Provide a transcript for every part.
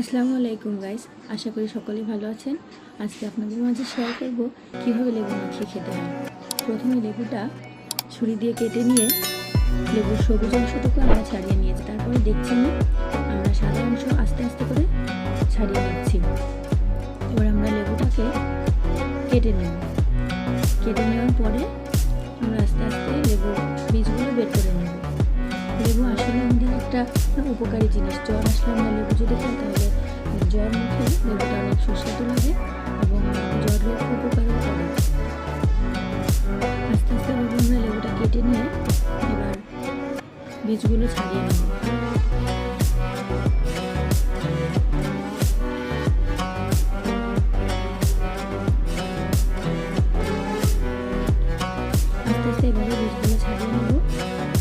আসসালামু আলাইকুম গাইস, আশা করি সকলেই ভালো আছেন। আজকে আপনাদের মাঝে শেয়ার করব কীভাবে লেবু মাখিয়ে খেতে হয়। প্রথমে লেবুটা ছুরি দিয়ে কেটে নিয়ে লেবুর সবুজ অংশটুকু আমরা ছাড়িয়ে নিয়েছি। তারপরে দেখছেন আমরা সাদা অংশ আস্তে আস্তে করে ছাড়িয়ে নিচ্ছি। এবার আমরা লেবুটাকে কেটে নেব। কেটে নেওয়ার পরে আমরা আস্তে আস্তে লেবুর বীজগুলো বের করে নেব। লেবু আসলে আমাদের একটা উপকারী জিনিস। জ্বর আসলে আমরা লেবু যদি খাই তাহলে জ্বর মুখে লেবুটা অনেক সুস্বাদু লাগে এবং জ্বরের উপকারও করে। আস্তে আস্তে আমরা লেবুটা কেটে নিয়ে এবার বীজগুলো ছাড়িয়ে নেব। আস্তে আস্তে এভাবে বীজগুলো ছাড়িয়ে নেব।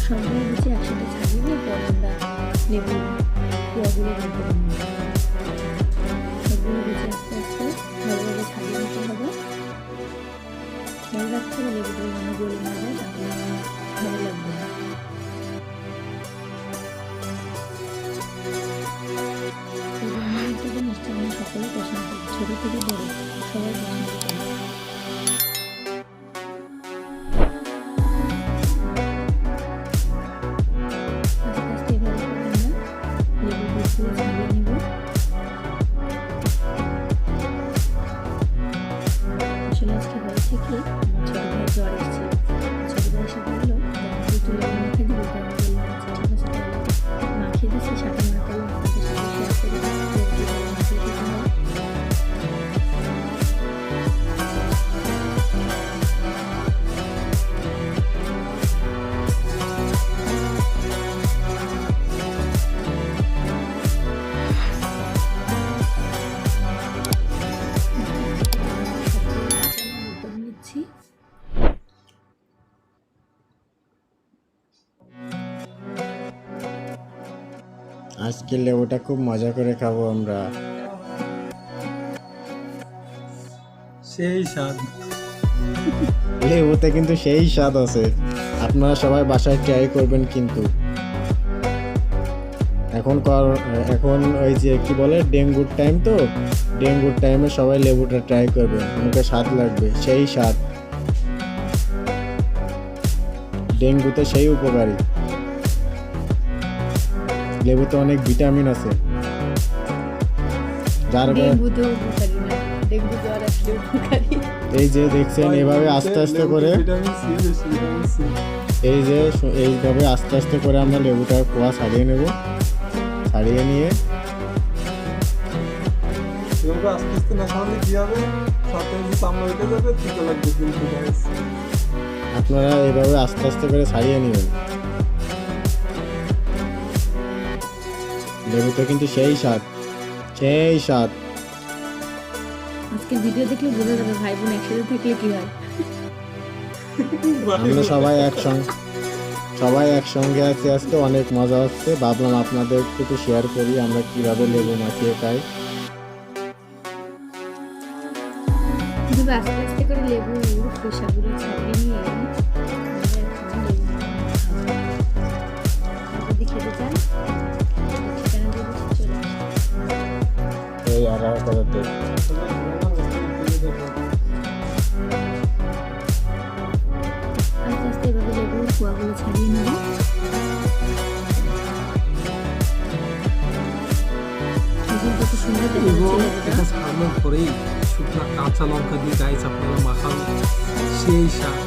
সবগুলো বীজ একসাথে ছাড়িয়ে নিয়ে পরে আমরা লেবুর কুয়াগুলো বের করে নেব। সবগুলো বীজ আস্তে আস্তে ভালোভাবে ছাড়িয়ে নিতে হবে। খেয়াল রাখতে হবে লেবুগুলো যেন গলে না যায়, তাহলে ভালো লাগবে না। আমার একটা জিনিস আমরা সকলে পছন্দ করি, ছোটো থেকে বড় সবাই পছন্দ করি। আসলে আজকে হয়েছে কি, আমার ছোটো ভাই জ্বর এসেছে। ছোটো ভাই এসে বললো একটু লেবু মাখিয়ে দিবি। আমি বললাম আচ্ছা ঠিক আছে, তাহলে মাখিয়ে দিচ্ছি। সাথে মাখালাম, আপনাদের সাথে শেয়ার করে মাখিয়ে দিতে হয়। আজকে লেবুটা খুব মজা করে খাবো আমরা। সেই স্বাদ, লেবুতে কিন্তু সেই স্বাদ আছে। আপনারা সবাই বাসায় ট্রাই করবেন কিন্তু। এখন ওই যে কি বলে ডেঙ্গুর টাইম, তো ডেঙ্গুর টাইমে সবাই লেবুটা ট্রাই করবেন, মুখে স্বাদ লাগবে, সেই স্বাদ। ডেঙ্গুতে সেই উপকারী। লেবুতে অনেক ভিটামিন আছে, যার এই যে দেখছেন এভাবে আস্তে আস্তে করে, এইভাবে আস্তে আস্তে করে আমরা লেবুটার কোয়া ছাড়িয়ে নেব। ছাড়িয়ে নিয়ে আস্তে আস্তে না খাওয়ালে কি হবে, চামড়া উঠে যাবে, খেতে লাগবে। কিন্তু আপনারা এইভাবে আস্তে আস্তে করে ছাড়িয়ে নেবেন। লেবুতে কিন্তু সেই স্বাদ, সেই স্বাদ। আজকের ভিডিও দেখলে বোঝা যাবে ভাই বোন একসাথে থাকলে কি হয়। আমরা সবাই একসঙ্গে আছি, আজকে অনেক মজা হচ্ছে। ভাবলাম আপনাদের একটু শেয়ার করি আমরা কিভাবে লেবু মাখিয়ে খাই। আস্তে আস্তে করে লেবুর খোসাগুলো ছাড়িয়ে নিয়ে যদি খেতে চান ঠিকানা দিয়ে চলে আসুন। এই আর কথাতে আস্তে আস্তে এভাবে লেবুর কুয়াগুলো ছাড়িয়ে নেব। কত সুন্দর ছাড়ানোর পরেই শুকনো কাঁচা লঙ্কা দিয়ে গায়ে চাপড়া মাখানো, সেই স্বাদ।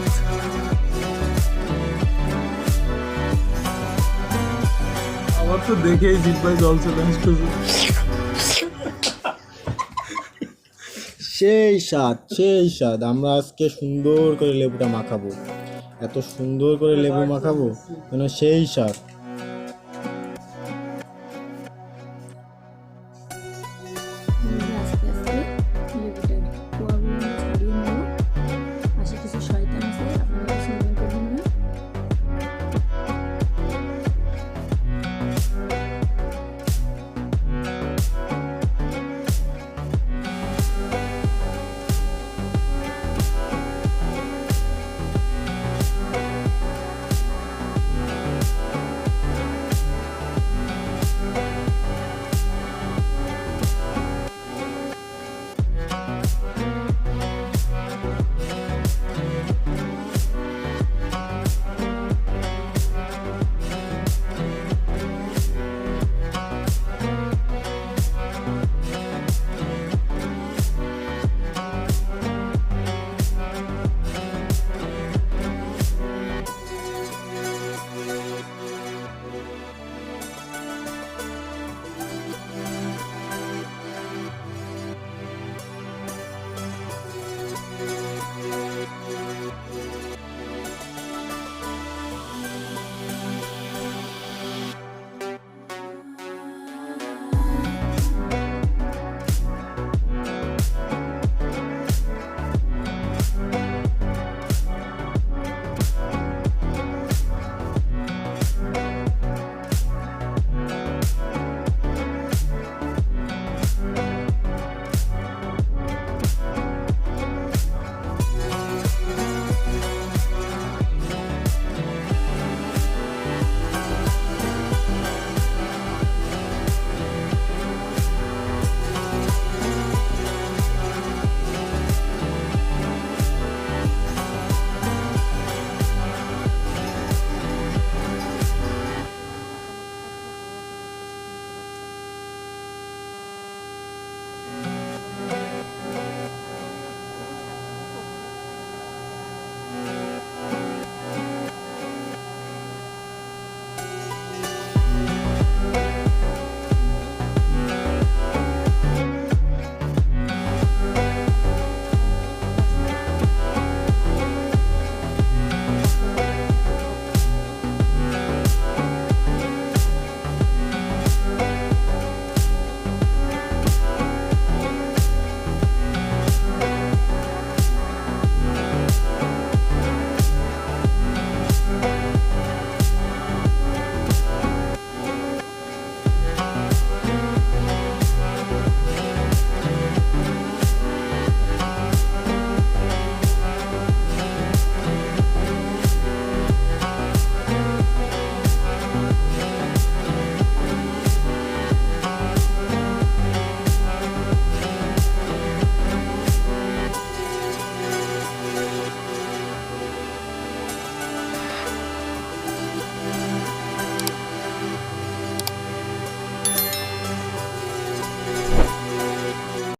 আমার তো দেখেই জিহ্বায় জল চলে আসতেছে। সেই স্বাদ, সেই স্বাদ। আমরা আজকে সুন্দর করে লেবুটা মাখাবো, এত সুন্দর করে লেবু মাখাবো, মানে সেই স্বাদ।